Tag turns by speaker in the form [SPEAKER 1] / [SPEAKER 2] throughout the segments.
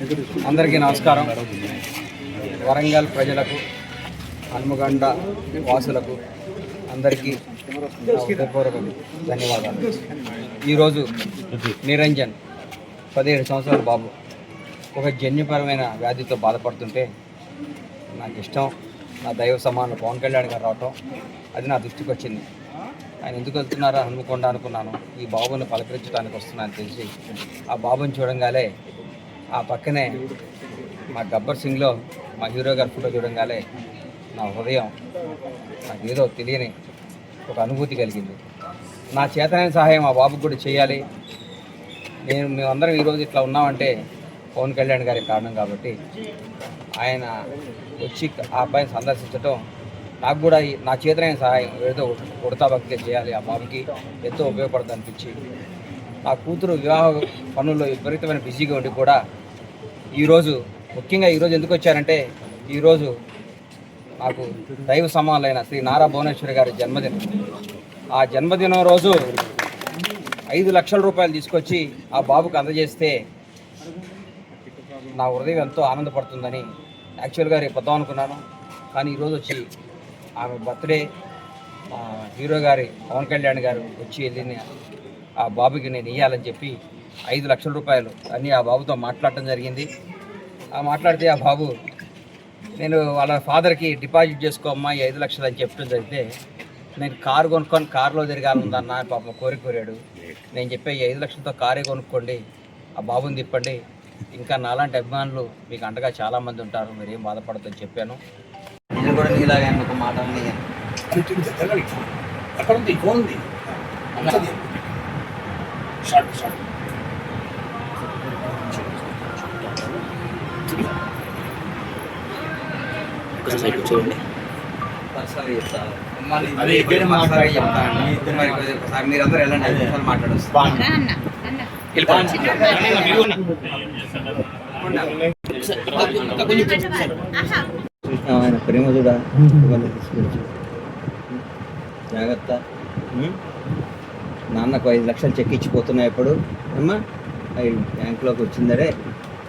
[SPEAKER 1] అందరికీ నమస్కారం. వరంగల్ ప్రజలకు, హనుమకొండ వాసులకు అందరికీ హృదయపూర్వక ధన్యవాదాలు. ఈరోజు నిరంజన్ 17 సంవత్సరాల బాబు ఒక జన్యుపరమైన వ్యాధితో బాధపడుతుంటే నాకు ఇష్టం, నా దైవ సమానం పవన్ కళ్యాణ్ గారు రావటం అది నా దృష్టికి వచ్చింది. ఆయన ఎందుకు వెళ్తున్నారా హనుమకొండ అనుకున్నాను. ఈ బాబుని పలకరించడానికి వస్తున్నాను తెలిసి ఆ బాబుని చూడంగానే ఆ పక్కనే మా గబ్బర్ సింగ్లో మా హీరో గారి ఫోటో చూడంగానే నా హృదయం నాకు ఏదో తెలియని ఒక అనుభూతి కలిగింది. నా చేతనైన సహాయం ఆ బాబుకు కూడా చేయాలి. మేమందరం ఈరోజు ఇట్లా ఉన్నామంటే పవన్ కళ్యాణ్ గారి కారణం కాబట్టి ఆయన వచ్చి ఆ అబ్బాయిని సందర్శించడం నాకు కూడా నా చేతనైన సహాయం ఏదో ఉడతా భక్తిగా చేయాలి. ఆ బాబుకి ఎంతో ఉపయోగపడుతుంది అనిపించి నా కూతురు వివాహ పనుల్లో విపరీతమైన బిజీగా ఉండి కూడా ఈరోజు ముఖ్యంగా ఈరోజు ఎందుకు వచ్చారంటే ఈరోజు నాకు దైవ సమానులైన శ్రీ నారా భువనేశ్వరి గారి జన్మదినం. ఆ జన్మదినం రోజు 5 లక్షల రూపాయలు తీసుకొచ్చి ఆ బాబుకు అందజేస్తే నా హృదయం ఎంతో ఆనందపడుతుందని యాక్చువల్గా రేపు వద్దాం అనుకున్నాను. కానీ ఈరోజు వచ్చి ఆమె బర్త్డే హీరో గారి పవన్ కళ్యాణ్ గారు వచ్చి వెళ్ళిన ఆ బాబుకి నేను ఇవ్వాలని చెప్పి 5 లక్షల రూపాయలు అన్నీ ఆ బాబుతో మాట్లాడటం జరిగింది. మాట్లాడితే ఆ బాబు నేను వాళ్ళ ఫాదర్కి డిపాజిట్ చేసుకోమ్మా 5 లక్షలు అని చెప్పడం జరిగితే నేను కారు కొనుక్కొని కారులో తిరగాలందన్న పాప కోరాడు. నేను చెప్పే 5 లక్షలతో కారే కొనుక్కోండి, ఆ బాబుని తిప్పండి, ఇంకా నాలాంటి అభిమానులు మీకు అంటగా చాలామంది ఉంటారు, మీరేం బాధపడద్దని చెప్పాను. నేను కూడా నీలాగా ఒక మాట
[SPEAKER 2] చూడండి
[SPEAKER 1] మీరందరూ వెళ్ళండి, మాట్లాడొస్తారు. ఆయన ప్రేమ కూడా జాగ్రత్త. నాన్నకు 5 లక్షలు చెక్ ఇచ్చిపోతున్నాయి. ఎప్పుడు అమ్మా అవి బ్యాంకులోకి వచ్చిందరే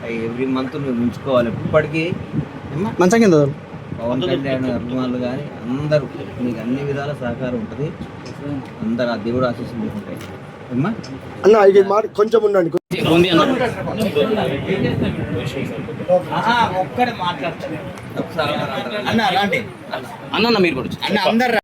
[SPEAKER 1] అవి ఎవ్రీ మంత్ నువ్వు ఉంచుకోవాలి. ఇప్పటికీ మంచిగా పవన్ కళ్యాణ్ అభిమానులు కానీ అందరూ మీకు అన్ని విధాల సహకారం ఉంటుంది. అందరూ ఆ దేవుడు ఆశీస్సులు ఉంటాయి. అమ్మా
[SPEAKER 2] అన్న కొంచెం ఉండండి.
[SPEAKER 1] ఒక్కడే మాట్లాడతారు
[SPEAKER 2] అన్న అలాంటి అన్న మీరు కూడా అన్న అందరు